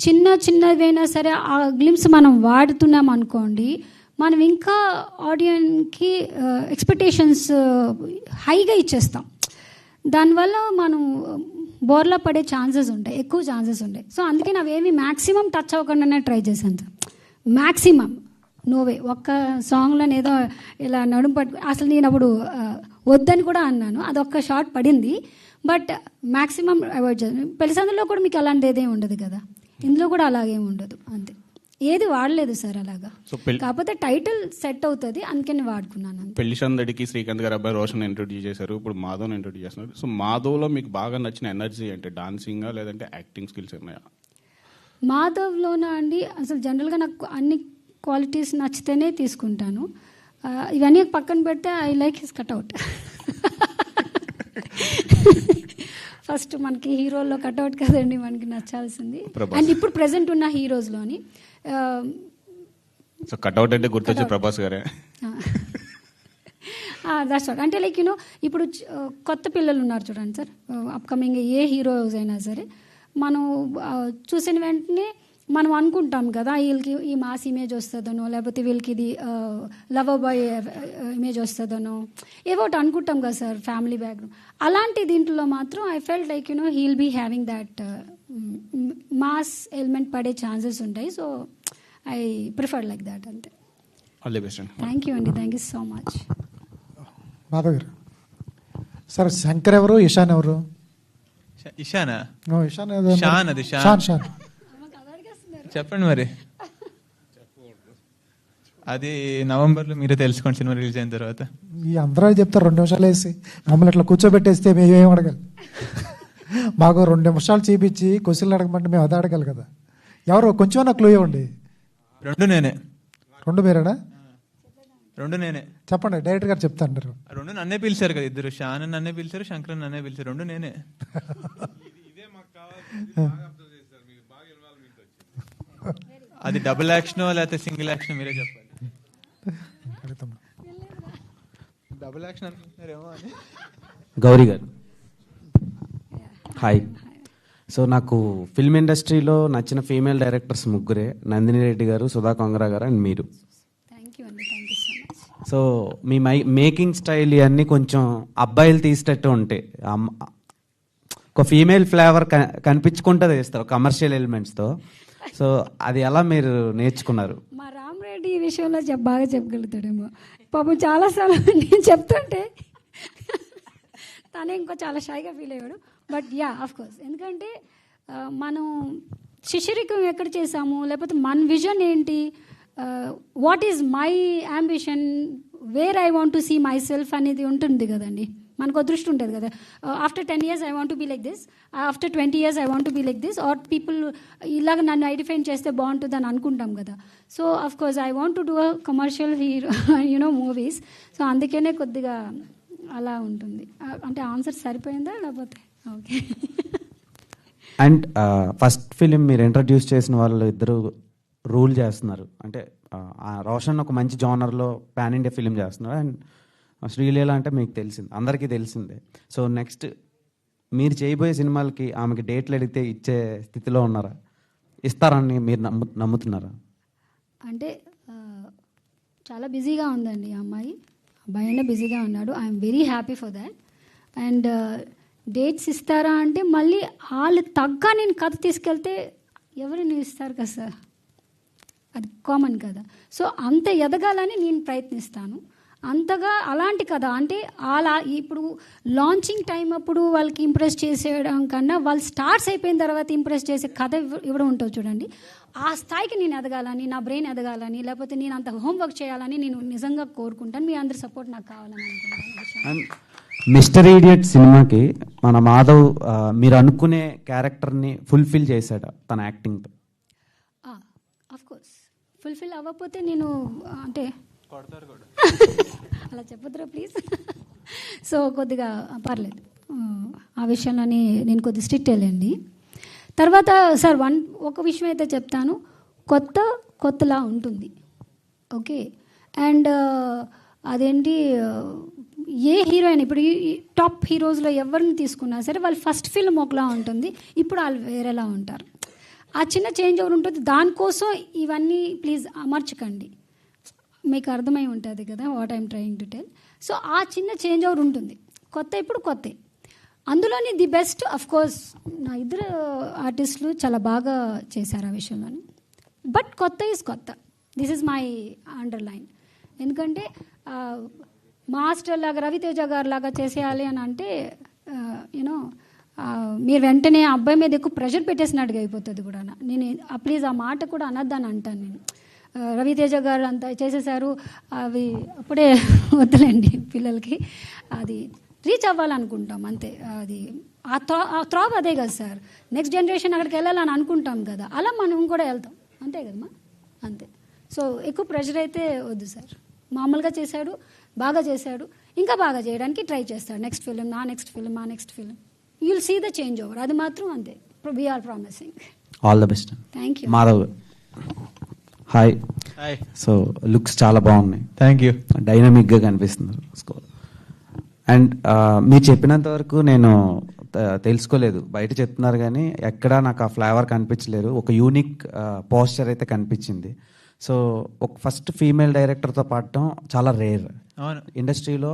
చిన్నవైనా సరే ఆ గ్లిమ్స్ మనం వాడుతున్నాం అనుకోండి, మనం ఇంకా ఆడియన్స్కి ఎక్స్పెక్టేషన్స్ హైగా ఇచ్చేస్తాం. దానివల్ల మనం బోర్లా పడే ఛాన్సెస్ ఉంటాయి, ఎక్కువ ఛాన్సెస్ ఉంటాయి. సో అందుకే నావేమి మ్యాక్సిమం టచ్ అవ్వకుండానే ట్రై చేశాను సార్. మ్యాక్సిమం నోవే ఒక్క సాంగ్లో ఏదో ఇలా నడుము పట్టు, అసలు నేను అప్పుడు వద్దని కూడా అన్నాను, అదొక్క షార్ట్ పడింది. బట్ మ్యాక్సిమం అవాయిడ్ చేస్తాను. పెళ్లిసందులో కూడా మీకు అలాంటి ఏదేం ఉండదు కదా, ఇందులో కూడా అలాగేం ఉండదు, అంతే. ఏది వాడలేదు సార్ అలాగా, కాకపోతే టైటిల్ సెట్ అవుతుంది అందుకని వాడుకున్నాను అంతే. పెళ్లి సందడికి శ్రీకాంత్ గారు అబ్బాయి రోషన్ ఇంట్రొడ్యూస్ చేశారు, ఇప్పుడు మాధవ్ని ఇంట్రొడ్యూస్ చేస్తున్నారు. సో మాధవ్లో మీకు బాగా నచ్చిన ఎనర్జీ అంటే డాన్సింగా లేదంటే యాక్టింగ్ స్కిల్స్ ఉన్నాయా? మాధవ్లోనా అండి, అసలు జనరల్గా నాకు అన్ని క్వాలిటీస్ నచ్చితేనే తీసుకుంటాను. ఇవన్నీ పక్కన పెడితే I like his cutout. First మనకి హీరోల్లో కట్అవుట్ కదండి మనకి నచ్చాల్సింది, అండ్ ఇప్పుడు ప్రెసెంట్ ఉన్న హీరోస్లోని. సో కట్అవుట్ అంటే గుర్తొచ్చే ప్రభాస్ గారే. That's what. అంటే లైక్ ఇప్పుడు కొత్త పిల్లలు ఉన్నారు చూడండి సార్, అప్కమింగ్ ఏ హీరోస్ అయినా సరే మనం చూసిన వెంటనే మనం అనుకుంటాం కదా వీళ్ళకి ఈ మాస్ ఇమేజ్ వస్తుందనో, లేకపోతే వీళ్ళకి ఇది లవర్ బాయ్ ఇమేజ్ వస్తుందనో ఏవో ఒకటి అనుకుంటాం కదా సార్, ఫ్యామిలీ బ్యాక్గ్రౌండ్. అలాంటి దీంట్లో మాత్రం I felt like he'll be having that mass element పడే ఛాన్సెస్ ఉంటాయి. So I prefer like that, అంతే. All the best. Thank you అండి, thank you so much. Madhav గారు సార్, శంకర్ ఎవరు, ఇషాన్ ఎవరు? ఇషానా? ఇషాన్ షాన్, అది షాన్. షాన్ చెప్పండి మరి. అది నవంబర్లో మీరే తెలుసుకోండి సినిమా రిలీజ్ అయిన తర్వాత. ఈ అందరూ చెప్తారు 2 నిమిషాలు వేసి మమ్మల్ని ఇట్లా కూర్చోబెట్టేస్తే మేము ఏం అడగాలి? మాకు 2 నిమిషాలు చూపించి క్వశ్చన్లు అడగమంటే మేము అది అడగాలి కదా. ఎవరు కొంచెం నాకు క్లూ ఇవ్వండి. 2 నేనే. 2 మీరేనా? 2 నేనే. చెప్పండి, డైరెక్టర్ గారు చెప్తాను. 2 నన్నే పిలిచారు కదా, ఇద్దరు షాన్ నన్నే పిలిచారు, శంకర్ నన్నే పిలిచారు, 2 నేనే. అది డబుల్ యాక్షన్ లేకపోతే సింగిల్ యాక్షన్ మీరే చెప్పాలి. డబుల్ యాక్షన్ అనుకుంటున్నారేమో అని. గౌరీ గారు హాయ్. సో నాకు ఫిల్మ్ ఇండస్ట్రీలో నచ్చిన ఫీమేల్ డైరెక్టర్స్ 3, నందిని రెడ్డి గారు, సుధా కొంగరా గారు అండ్ మీరు. థ్యాంక్ యూ అండి, thank you so much. So me making style ఇవన్నీ కొంచెం అబ్బాయిలు తీసేటట్టు ఉంటాయి. ఒక ఫీమేల్ ఫ్లేవర్ కనిపించుకుంటూ తీస్తారు కమర్షియల్ ఎలిమెంట్స్తో. సో అది ఎలా మీరు నేర్చుకున్నారు? మా రామరెడ్డి ఈ విషయంలో బాగా చెప్పగలుగుతాడేమో. పాపం చాలాసార్లు నేను చెప్తుంటే తనే ఇంకో చాలా షైగా ఫీల్ అయ్యాడు. బట్ యా, ఆఫ్ కోర్స్, ఎందుకంటే మనం శిశిరికం ఎక్కడ చేసాము, లేకపోతే మన విజన్ ఏంటి, what is my ambition, where I want to see myself అనేది ఉంటుంది కదండి. మనకు దృష్టి ఉంటుంది కదా. After 10 years I want to be like this, after 20 years I want to be like this, or people ఇలాగ నన్ను ఐడెంటిఫై చేస్తే బాగుంటుంది అని అనుకుంటాం కదా. So of course I want to do a commercial hero movies. So అందుకనే కొద్దిగా అలా ఉంటుంది. అంటే ఆన్సర్ సరిపోయిందా లేకపోతే? ఓకే. అండ్ ఫస్ట్ ఫిలిం మీరు ఇంట్రడ్యూస్ చేసిన వాళ్ళు ఇద్దరు రూల్ చేస్తున్నారు. అంటే రోషన్ ఒక మంచి జానర్లో పాన్ ఇండియా ఫిలిం చేస్తున్నారు, అండ్ శ్రీలీల అంటే మీకు తెలిసింది, అందరికీ తెలిసిందే. సో నెక్స్ట్ మీరు చేయబోయే సినిమాలకి ఆమెకి డేట్లు అడిగితే ఇచ్చే స్థితిలో ఉన్నారా? ఇస్తారని మీరు నమ్ముతున్నారా? అంటే చాలా బిజీగా ఉందండి అమ్మాయి, అబ్బాయి అయినా బిజీగా ఉన్నాడు. I'm very happy for that. And dates ఇస్తారా అంటే మళ్ళీ వాళ్ళు తగ్గ నేను కథ తీసుకెళ్తే ఎవరిని ఇస్తారు కదా సార్, అది కామన్ కదా. సో అంత ఎదగాలని నేను ప్రయత్నిస్తాను. అంతగా అలాంటి కథ అంటే అలా ఇప్పుడు లాంచింగ్ టైం అప్పుడు వాళ్ళకి ఇంప్రెస్ చేసేయడం కన్నా వాళ్ళు స్టార్ట్స్ అయిపోయిన తర్వాత ఇంప్రెస్ చేసే కథ ఇవ్వడం ఉంటుంది చూడండి. ఆ స్థాయికి నేను ఎదగాలని, నా బ్రెయిన్ ఎదగాలని, లేకపోతే నేను అంత హోంవర్క్ చేయాలని నేను నిజంగా కోరుకుంటాను. మీ అందరి సపోర్ట్ నాకు కావాలని అనుకుంటున్నాను. మిస్టర్ ఇడియట్ సినిమాకి మన మాధవ్ మీరు అనుకునే క్యారెక్టర్ని ఫుల్ఫిల్ చేశాడు తన యాక్టింగ్తో? ఆఫ్ కోర్స్ ఫుల్ఫిల్ అవ్వకపోతే నేను అంటే అలా చెప్పొద్దురా ప్లీజ్. సో కొద్దిగా పర్లేదు, ఆ విషయంలోనే నేను కొద్దిగా స్ట్రిక్ట్ వెళ్ళండి. తర్వాత సార్ ఒక విషయం అయితే చెప్తాను, కొత్తలా ఉంటుంది. ఓకే. అండ్ అదేంటి, ఏ హీరోయిన్ ఇప్పుడు ఈ టాప్ హీరోస్లో ఎవరిని తీసుకున్నా సరే వాళ్ళ ఫస్ట్ ఫిల్మ్ ఒకలా ఉంటుంది, ఇప్పుడు వాళ్ళు వేరేలా ఉంటారు. ఆ చిన్న చేంజ్ ఓవర్ ఉంటుంది. దానికోసం ఇవన్నీ ప్లీజ్ అమర్చకండి, మీకు అర్థమై ఉంటుంది కదా what I'm trying to tell. So ఆ చిన్న చేంజ్ ఓవర్ ఉంటుంది, ఇప్పుడు కొత్త. అందులోని ది బెస్ట్ అఫ్ కోర్స్ నా ఇద్దరు ఆర్టిస్టులు చాలా బాగా చేశారు ఆ విషయంలోని. బట్ కొత్త ఈజ్ కొత్త, దిస్ ఈజ్ మై అండర్లైన్. ఎందుకంటే మాస్టర్ లాగా రవితేజ గారు లాగా చేసేయాలి అని అంటే యూనో మీరు వెంటనే ఆ అబ్బాయి మీద ఎక్కువ ప్రెషర్ పెట్టేసినట్టుగా అయిపోతుంది కూడా. నేను ప్లీజ్ ఆ మాట కూడా అనొద్దని అంటాను నేను. రవితేజ గారు అంతా చేసేసారు, అవి అప్పుడే వద్దులేండి పిల్లలకి. అది రీచ్ అవ్వాలనుకుంటాం అంతే. అది ఆ థ్రాబ్ అదే కదా సార్, నెక్స్ట్ జనరేషన్ అక్కడికి వెళ్ళాలని అనుకుంటాం కదా, అలా మనం కూడా వెళ్తాం అంతే కదమ్మా, అంతే. సో ఎక్కువ ప్రెషర్ అయితే వద్దు సార్. మామూలుగా చేశాడు, బాగా చేశాడు, ఇంకా బాగా చేయడానికి ట్రై చేస్తాడు. నెక్స్ట్ ఫిలిం, నా నెక్స్ట్ ఫిలిం, మా next film, you will see the change over. అది మాత్రం అంతే, we're promising. All the best. Thank you. Madhav, hi. Hi. So looks చాలా బాగున్నాయి, థ్యాంక్ యూ. డైనమిక్గా కనిపిస్తున్నారు స్కోర్. అండ్ మీరు చెప్పినంత వరకు నేను తెలుసుకోలేదు, బయట చెప్తున్నారు కానీ ఎక్కడా నాకు ఆ ఫ్లేవర్ కనిపించలేదు. ఒక యూనిక్ పోస్చర్ అయితే కనిపించింది. సో ఒక ఫస్ట్ ఫీమేల్ డైరెక్టర్తో పాడటం చాలా రేర్. ఇండస్ట్రీలో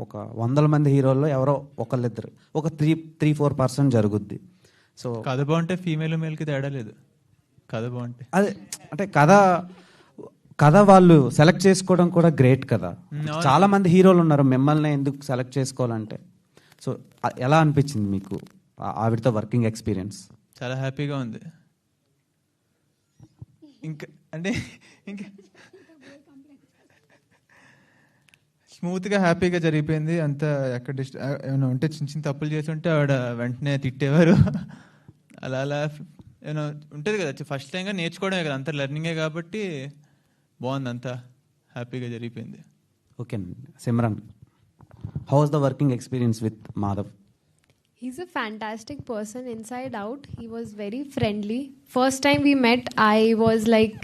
ఒక 100 మంది హీరోల్లో ఎవరో ఒకళ్ళిద్దరు, ఒక 3-4% జరుగుద్ది. సో కథ బాగుంటే ఫీమేల్ మేల్కి తేడా లేదు, కథ బాగుంటే. అదే అంటే కథ వాళ్ళు సెలెక్ట్ చేసుకోవడం కూడా గ్రేట్ కదా. చాలా మంది హీరోలు ఉన్నారు, మిమ్మల్ని ఎందుకు సెలెక్ట్ చేసుకోవాలంటే. సో ఎలా అనిపించింది మీకు ఆవిడతో వర్కింగ్ ఎక్స్పీరియన్స్? చాలా హ్యాపీగా ఉంది. ఇంకా అంటే ఇంకా స్మూత్గా హ్యాపీగా జరిగిపోయింది అంతా. ఎక్కడ ఏమైనా ఉంటే చిన్న చిన్న తప్పులు చేసి ఉంటే ఆవిడ వెంటనే తిట్టేవారు. అలా అలా ఏమైనా ఉంటుంది కదా, ఫస్ట్ టైంగా నేర్చుకోవడమే కదా, అంతా లెర్నింగే కాబట్టి బాగుంది, అంతా హ్యాపీగా జరిగిపోయింది. Okay Simran, how was the working experience with Madhav? He's a fantastic person inside out. He was very friendly. First time we met, I was like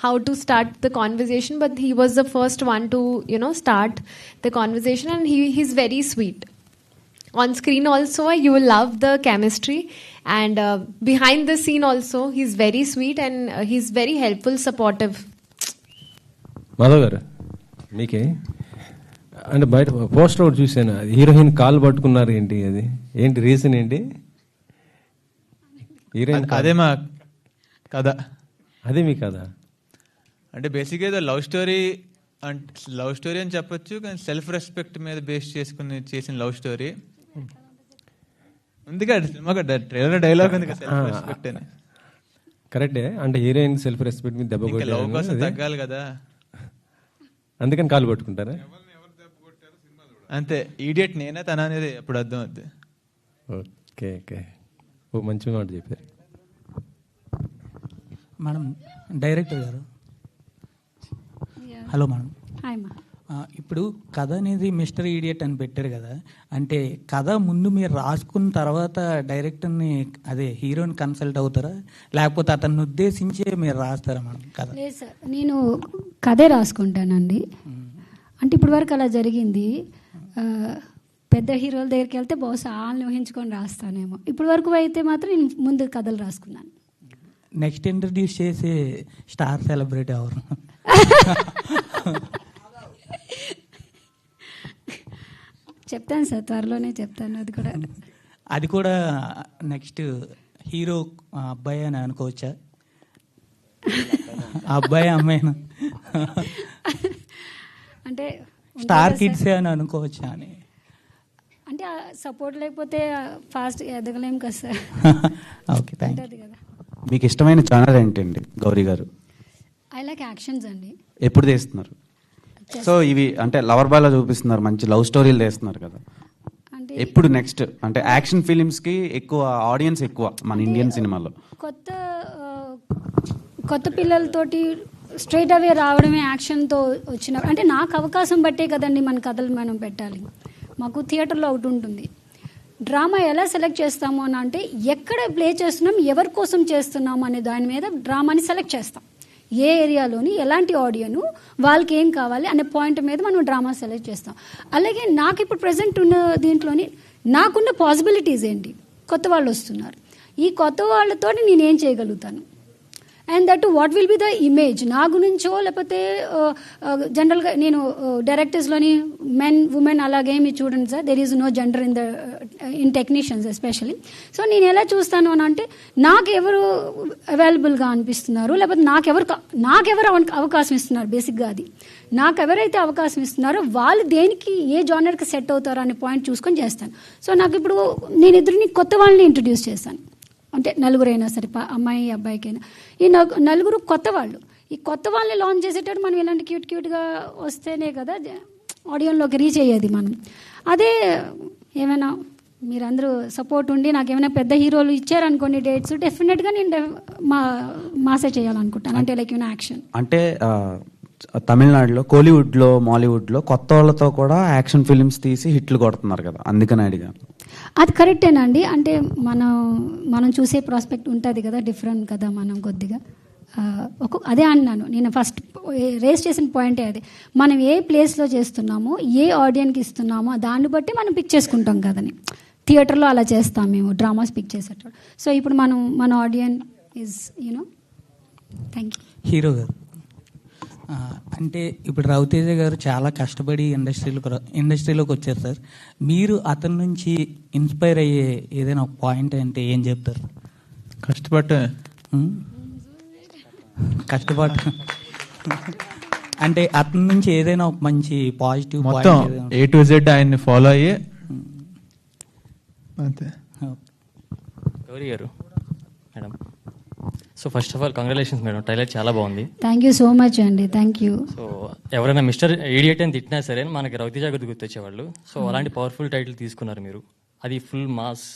how to start the conversation, but he was the first one to, start the conversation, and he's very sweet. On screen also, you will love the chemistry, and behind the scene also, he's very sweet and he's very helpful, supportive. Madhav గారు, మీకే అంటే బయట poster ఒకటి చూసాను, heroine కాలు పట్టుకున్నారు, ఏంటి అది, ఏంటి రీజన్ ఏంటి? హీరోయిన్ అదే మా కథ. అదే మీ కథ అంటే బేసిక్గా ఏదో లవ్ స్టోరీ అని చెప్పొచ్చు, కానీ సెల్ఫ్ రెస్పెక్ట్ మీద బేస్ చేసుకుని చేసిన లవ్ స్టోరీ ఉంది కదా. సినిమా ట్రైలర్ డైలాగ్ ఉంది కదా, సెల్ఫ్ రెస్పెక్ట్ అని. కరెక్టే, అంటే హీరోయిన్ సెల్ఫ్ రెస్పెక్ట్ మీద దెబ్బ లవ్ కోసం తగ్గాలి కదా, అందుకని కాలు పట్టుకుంటారా? అంతే. ఈడియట్ నేనే తన అనేది అప్పుడు అర్థం అవుద్ది. ఓకే ఓకే, ఓ మంచి మాట చెప్పారు మేడం. డైరెక్టర్ గారు, హలో మేడం. హాయ్ మా. ఇప్పుడు కథ అనేది మిస్టర్ ఈడియట్ అని పెట్టారు కదా, అంటే కథ ముందు మీరు రాసుకున్న తర్వాత డైరెక్టర్ని అదే హీరోని కన్సల్ట్ అవుతారా, లేకపోతే అతన్ని ఉద్దేశించే మీరు రాస్తారా మేడం కథ? లేదు సార్, నేను కథే రాసుకుంటానండి. అంటే ఇప్పటి వరకు అలా జరిగింది. పెద్ద హీరోల దగ్గరికి వెళ్తే బహుశా వాళ్ళని ఊహించుకొని రాస్తానేమో. ఇప్పటి వరకు అయితే మాత్రం నేను ముందు కథలు రాసుకున్నాను. నెక్స్ట్ ఇంట్రడ్యూస్ చేసే స్టార్ సెలబ్రిటీ ఎవరు? చెప్తాను సార్, త్వరలోనే చెప్తాను. అది కూడా నెక్స్ట్ హీరో అబ్బాయి అని అనుకోవచ్చా? అబ్బాయి అమ్మాయినా అంటే స్టార్ కిడ్సే అని అనుకోవచ్చా అని? అంటే సపోర్ట్ లేకపోతే ఫాస్ట్ ఎదగలేం కదా సార్. Okay, thank you. మీకు ఇష్టమైన ఛానల్ ఏంటండి గౌరీ గారు? ఐ లైక్ యాక్షన్స్ అండి. ఎప్పుడు తీస్తున్నారు? సో ఇవి అంటే లవర్ బాయ్లో చూపిస్తున్నారు, మంచి లవ్ స్టోరీలు తీస్తున్నారు కదా, ఎప్పుడు నెక్స్ట్? అంటే యాక్షన్ ఫిలిమ్స్కి ఎక్కువ ఆడియన్స్ ఎక్కువ మన ఇండియన్ సినిమాలో. కొత్త పిల్లలతోటి స్ట్రైట్ అవే రావడమే యాక్షన్తో వచ్చిన, అంటే నాకు అవకాశం బట్టే కదండి మన కథలు మనం పెట్టాలి. మాకు థియేటర్లో ఒకటి ఉంటుంది, డ్రామా ఎలా సెలెక్ట్ చేస్తాము అని అంటే ఎక్కడ ప్లే చేస్తున్నాం, ఎవరి కోసం చేస్తున్నాము అనే దాని మీద డ్రామాని సెలెక్ట్ చేస్తాం. ఏ ఏరియాలోని ఎలాంటి ఆడియను, వాళ్ళకి ఏం కావాలి అనే పాయింట్ మీద మనం డ్రామా సెలెక్ట్ చేస్తాం. అలాగే నాకు ఇప్పుడు ప్రజెంట్ ఉన్న దీంట్లోని నాకున్న పాసిబిలిటీస్ ఏంటి, కొత్త వాళ్ళు వస్తున్నారు, ఈ కొత్త వాళ్ళతో నేనేం చేయగలుగుతాను, and that what will be the image నా గురించో లేకపోతే జనరల్గా నేను డైరెక్టర్స్లోని మెన్ ఉమెన్ అలాగేమి చూడండి sir, there is no gender in technicians especially. So నేను ఎలా చూస్తాను అని అంటే నాకు ఎవరు అవైలబుల్గా అనిపిస్తున్నారు, లేకపోతే నాకెవరు అవకాశం ఇస్తున్నారు, బేసిక్గా అది నాకు ఎవరైతే అవకాశం ఇస్తున్నారో వాళ్ళు దేనికి ఏ జానర్కి సెట్ అవుతారో అనే పాయింట్ చూసుకొని చేస్తాను. సో నాకు ఇప్పుడు నేను ఇద్దరిని కొత్త వాళ్ళని ఇంట్రడ్యూస్ చేస్తాను, అంటే నలుగురైనా సరే అమ్మాయి అబ్బాయికైనా. ఈ నలుగురు కొత్త వాళ్ళు, ఈ కొత్త వాళ్ళని లాంచ్ చేసేటప్పుడు మనం ఇలాంటి క్యూట్గా వస్తేనే కదా ఆడియన్లోకి రీచ్ అయ్యేది మనం. అదే ఏమైనా మీరందరూ సపోర్ట్ ఉండి నాకు ఏమైనా పెద్ద హీరోలు ఇచ్చారనుకోండి డేట్స్, డెఫినెట్గా నేను మాసే చేయాలనుకుంటాను, అంటే లైక్ ఏమైనా యాక్షన్. అంటే తమిళనాడులో కోలీవుడ్లో మాలీవుడ్లో కొత్త వాళ్ళతో కూడా యాక్షన్ ఫిలిమ్స్ తీసి హిట్లు కొడుతున్నారు కదా, అందుకని అడిగాను. అది కరెక్టేనండి. అంటే మనం చూసే ప్రాస్పెక్ట్ ఉంటుంది కదా, డిఫరెంట్ కదా మనం కొద్దిగా. అదే అన్నాను నేను ఫస్ట్ రేస్ చేసిన పాయింటే అది. మనం ఏ ప్లేస్లో చేస్తున్నామో, ఏ ఆడియన్కి ఇస్తున్నామో దాన్ని బట్టి మనం పిక్ చేసుకుంటాం కదని. థియేటర్లో అలా చేస్తాం మేము, డ్రామాస్ పిక్ చేసేటప్పుడు. సో ఇప్పుడు మన audience is you know. Thank you. Hero గారు, అంటే ఇప్పుడు రవితేజ గారు చాలా కష్టపడి ఇండస్ట్రీలోకి వచ్చారు సార్. మీరు అతని నుంచి ఇన్స్పైర్ అయ్యే ఏదైనా ఒక పాయింట్ అంటే ఏం చెప్తారు? కష్టపడ్డ అంటే అతని నుంచి ఏదైనా ఒక మంచి పాజిటివ్ మొత్తం A to Z ఆయన్ని ఫాలో అయ్యి అంతే. గౌరీ గారు madam, so first of all congratulations madam, trailer చాలా బాగుంది. థ్యాంక్ యూ సో మచ్ అండి, థ్యాంక్ యూ. సో ఎవరైనా మిస్టర్ ఇడియట్ అని తిట్టినా సరే మనకి రవితేజ గారు గుర్తొచ్చేవాళ్ళు. సో అలాంటి పవర్ఫుల్ టైటిల్ తీసుకున్నారు మీరు, అది ఫుల్ మాస్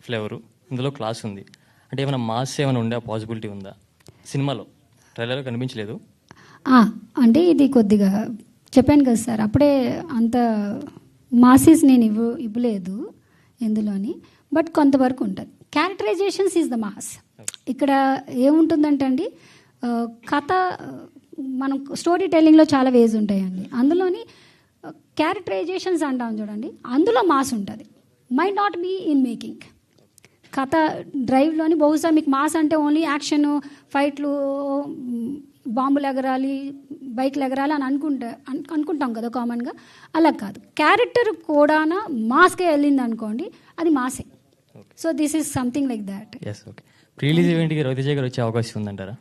ఫ్లేవరు, ఇందులో క్లాస్ ఉంది. అంటే ఏమైనా మాస్ ఏమైనా ఉండే పాసిబిలిటీ ఉందా సినిమాలో? ట్రైలర్లో కనిపించలేదు. అంటే ఇది కొద్దిగా చెప్పాను కదా సార్, అప్పుడే అంత మాసెస్ నేను ఇవ్వలేదు ఇందులోని, బట్ కొంతవరకు ఉంటుంది. Characterisations is the mass. ఇక్కడ ఏముంటుందంటే అండి, కథ మనం స్టోరీ టెల్లింగ్లో చాలా వేస్ ఉంటాయండి. అందులోని క్యారెక్టరైజేషన్స్ అంటాం చూడండి, అందులో మాస్ ఉంటుంది. Might not be in making. కథ డ్రైవ్లోని బహుశా మీకు మాస్ అంటే ఓన్లీ యాక్షన్, ఫైట్లు, బాంబులు ఎగరాలి, బైక్లు ఎగరాలి అని అనుకుంటాం కదా కామన్గా. అలా కాదు, క్యారెక్టర్ కూడా మాస్కే వెళ్ళింది అనుకోండి, అది మాసే. So this is something like that. Okay. Pre release ఈవెంట్కి రవితేజ గారు వచ్చే అవకాశం ఉందంటారా?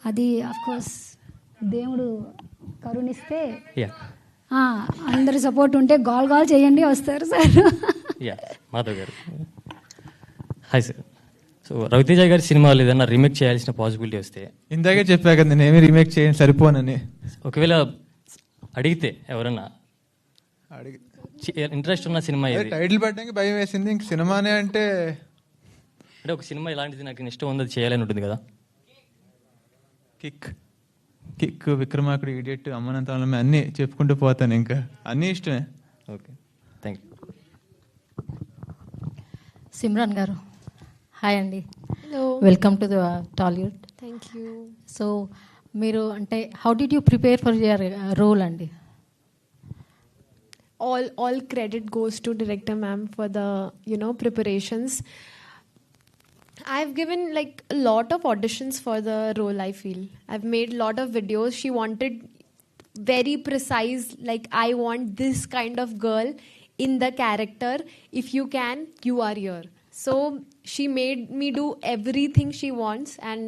అది అఫ్ కోర్స్ దేవుడు కరుణిస్తే, యా, అందరి సపోర్ట్ ఉంటే గాల్ చేయండి, వస్తారు సార్. యా, మాధవ్ గారు హాయ్ సార్. సో రవితేజ గారి సినిమాలు ఏదైనా రీమేక్ చేయాల్సిన పాసిబిలిటీ వస్తే? ఇందాకే చెప్పా కదా నేనేమి రీమేక్ చేయను, సరిపోనని. ఒకవేళ అడిగితే ఎవరన్నా ఇంట్రెస్ట్ ఉన్న సినిమా ఏది? టైటిల్ పెట్టడానికి భయం వేసింది, ఇంక సినిమానే అంటే ఒక సినిమా ఇలాంటిది నాకు ఇష్టం ఉంది, అది చేయాలని ఉంటుంది కదా. కిక్, విక్రమార్కుడు, ఇడియట్, అమ్మనంత అన్నీ చెప్పుకుంటూ పోతాను, ఇంకా అన్నీ ఇష్టమే. Okay, thank you. సిమ్రాన్ గారు హాయ్ అండి, welcome to the Tollywood. Thank you. So మీరు అంటే how did you prepare for your role అండి? All credit goes to director ma'am for the preparations. I've given like a lot of auditions for the role. I feel I've made a lot of videos. She wanted very precise, like I want this kind of girl in the character. If you can, you are here. So she made me do everything she wants, and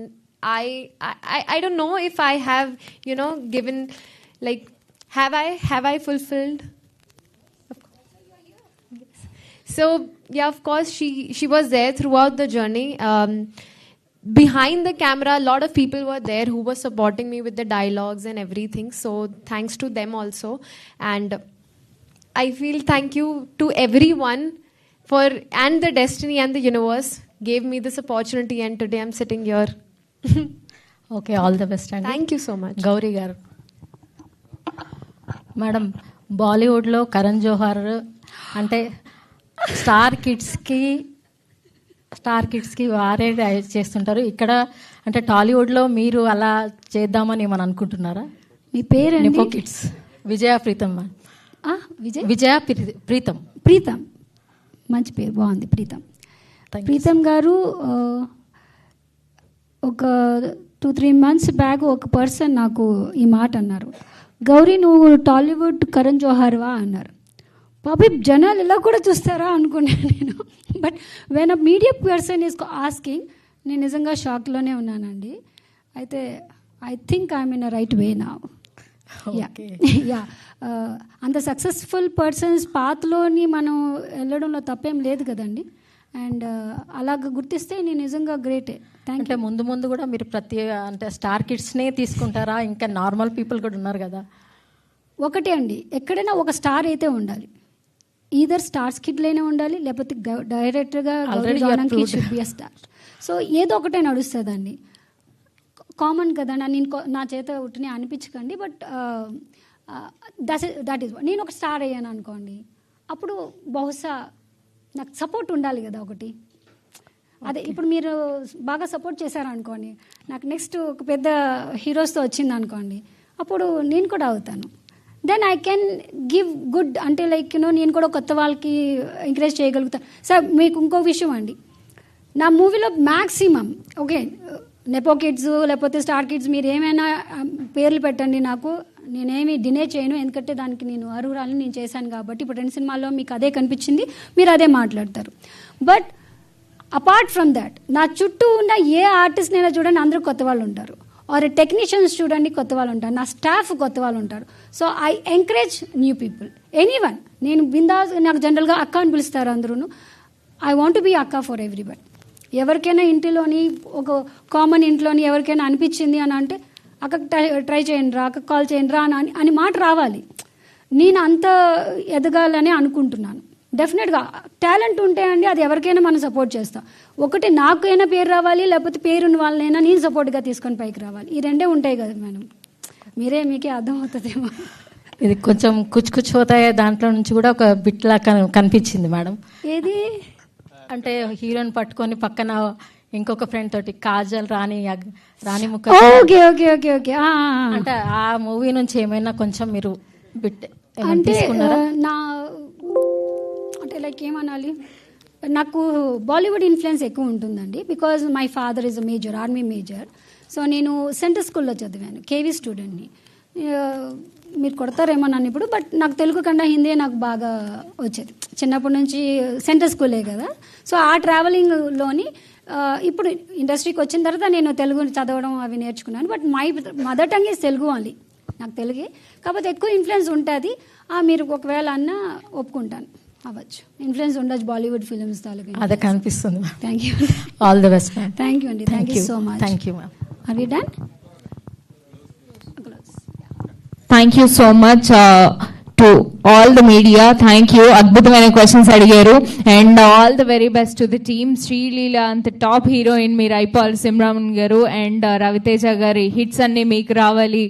I don't know if I have given, like have I fulfilled. So yeah, of course she was there throughout the journey. Behind the camera, a lot of people were there who were supporting me with the dialogues and everything. So thanks to them also. And I feel thank you to everyone and the destiny and the universe gave me this opportunity, and today I'm sitting here. Okay, all the best. Thank you so much. Gauri garu. Madam, Bollywood lo Karan Johar ante star కిడ్స్కి వారే చేస్తుంటారు. ఇక్కడ అంటే టాలీవుడ్లో మీరు అలా చేద్దామని ఏమని అనుకుంటున్నారా? మీ పేరు నిపో కిడ్స్. విజయ ప్రీతం. విజయ ప్రీతం మంచి పేరు, బాగుంది. ప్రీతం గారు ఒక 2-3 months బ్యాక్ ఒక పర్సన్ నాకు ఈ మాట అన్నారు, గౌరీ నువ్వు టాలీవుడ్ కరణ్ జోహార్వా అన్నారు. బాబీ జనాలు ఇలా కూడా చూస్తారా అనుకున్నాను నేను. But when a media person is asking, నేను నిజంగా షాక్లోనే ఉన్నానండి. అయితే I think I'm in a right way నా. యా అంత సక్సెస్ఫుల్ పర్సన్స్ పాత్లోని మనం వెళ్ళడంలో తప్పేం లేదు కదండి. అండ్ అలాగ గుర్తిస్తే నేను నిజంగా గ్రేటే. థ్యాంక్ అంటే ముందు ముందు కూడా మీరు ప్రతి అంటే స్టార్ కిడ్స్నే తీసుకుంటారా, ఇంకా నార్మల్ పీపుల్ కూడా ఉన్నారు కదా? ఒకటే అండి, ఎక్కడైనా ఒక స్టార్ అయితే ఉండాలి. ఈదర్ స్టార్స్ కిడ్లైనా ఉండాలి, లేకపోతే డైరెక్టర్గా should be a star. So ఏదో ఒకటే నడుస్తుందండి. కామన్ కదా, నా చేత ఉట్టిని అనిపించకండి. బట్ దట్ ఈస్ నేను ఒక స్టార్ అయ్యాను అనుకోండి, అప్పుడు బహుశా నాకు సపోర్ట్ ఉండాలి కదా ఒకటి. అదే ఇప్పుడు మీరు బాగా సపోర్ట్ చేశారనుకోండి, నాకు నెక్స్ట్ ఒక పెద్ద హీరోస్తో వచ్చింది అనుకోండి, అప్పుడు నేను కూడా అవుతాను. Then I can give good, అంటే లైక్ నేను కూడా కొత్త వాళ్ళకి ఎంకరేజ్ చేయగలుగుతాను. సార్ మీకు ఇంకో విషయం అండి, నా మూవీలో మ్యాక్సిమం ఓకే నెపో కిడ్స్ లేకపోతే స్టార్ కిడ్స్ మీరు ఏమైనా పేర్లు పెట్టండి, నాకు నేనేమి డినే చేయను, ఎందుకంటే దానికి నేను అర్హురాలని నేను చేశాను కాబట్టి. ఇప్పుడు 2 సినిమాల్లో మీకు అదే కనిపించింది, మీరు అదే మాట్లాడతారు. బట్ అపార్ట్ ఫ్రమ్ దాట్ నా చుట్టూ ఉన్న ఏ ఆర్టిస్ట్నైనా చూడండి, అందరూ కొత్త వాళ్ళు ఉంటారు. ఆర్ టెక్నీషియన్స్ చూడండి, కొత్త వాళ్ళు ఉంటారు. నా స్టాఫ్ కొత్త వాళ్ళు ఉంటారు. So I encourage new people, anyone. నేను బిందాస్, నాకు జనరల్గా అక్క అని పిలుస్తారు అందరూ. ఐ వాంట్ టు బీ అక్క ఫర్ ఎవ్రీబడి. ఎవరికైనా ఇంటిలోని ఒక కామన్ ఇంట్లోని ఎవరికైనా అనిపించింది అని అంటే, అక్క ట్రై చేయండి రా, అక్క కాల్ చేయండి రా అని మాట రావాలి. నేను అంత ఎదగాలని అనుకుంటున్నాను. డెఫినెట్గా టాలెంట్ ఉంటే అండి అది ఎవరికైనా మనం సపోర్ట్ చేస్తాం. ఒకటి నాకైనా పేరు రావాలి, లేకపోతే పేరున్న వాళ్ళనైనా నేను సపోర్ట్గా తీసుకొని పైకి రావాలి. ఈ రెండే ఉంటాయి కదా మేడం, మీకే అర్థమవుతుందేమో. ఇది కొంచెం కుచ్చు పోతాయి దాంట్లో నుంచి కూడా ఒక బిట్లా కనిపించింది మేడం. ఏది అంటే హీరోని పట్టుకొని పక్కన ఇంకొక ఫ్రెండ్ తోటి కాజల్ రాణి ముఖ, ఓకే ఓకే ఓకే ఓకే అంటే ఆ మూవీ నుంచి ఏమైనా కొంచెం మీరు బిట్ అంటే నా అంటే లైక్ ఏమనాలి, నాకు బాలీవుడ్ ఇన్ఫ్లుయెన్స్ ఎక్కువ ఉంటుందండి. Because my father is a major, army major. So నేను సెంట్రల్ స్కూల్లో చదివాను, కేవీ స్టూడెంట్ని. మీరు కొడతారేమో నన్ను ఇప్పుడు, బట్ నాకు తెలుగు కన్నా హిందీ నాకు బాగా వచ్చేది చిన్నప్పటి నుంచి. సెంట్రల్ స్కూలే కదా. సో ఆ ట్రావెలింగ్లోని ఇప్పుడు ఇండస్ట్రీకి వచ్చిన తర్వాత నేను తెలుగు చదవడం అవి నేర్చుకున్నాను. But my mother tongue is Telugu only, నాకు తెలుగే. కాకపోతే ఎక్కువ ఇన్ఫ్లుయెన్స్ ఉంటుంది. మీరు ఒకవేళ అన్నా ఒప్పుకుంటాను, అవ్వచ్చు ఇన్ఫ్లుయెన్స్ ఉండొచ్చు బాలీవుడ్ ఫిల్మ్స్ తాలూకు. అదే కనిపిస్తుంది. Thank you, all the best ma'am. Thank you అండి, thank you so much. Thank you ma'am. Are we done? Thank you so much to all the media. Thank you, అద్భుతమైన క్వశ్చన్స్ అడిగారు. And all the very best to the team. Sreeleela అంత top heroine మీరు అయిపోవాలి సిమ్రాన్ గారు. And Raviteja గారి hits అన్ని మీకు రావాలి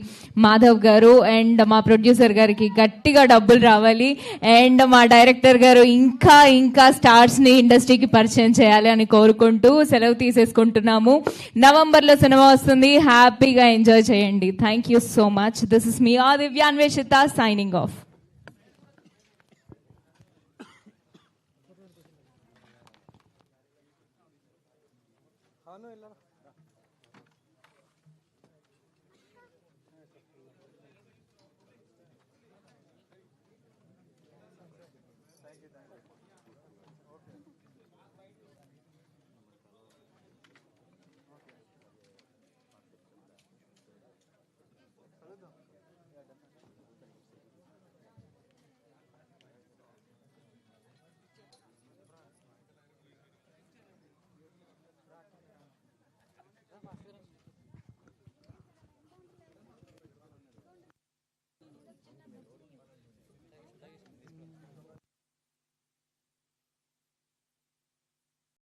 మాధవ్ గారు. అండ్ మా ప్రొడ్యూసర్ గారికి గట్టిగా డబ్బులు రావాలి. అండ్ మా డైరెక్టర్ గారు ఇంకా ఇంకా స్టార్స్ని ఇండస్ట్రీకి పరిచయం చేయాలి అని కోరుకుంటూ సెలవు తీసేసుకుంటున్నాము. నవంబర్లో సినిమా వస్తుంది, హ్యాపీగా ఎంజాయ్ చేయండి. Thank you so much. This is me Divya Anveshitha signing off.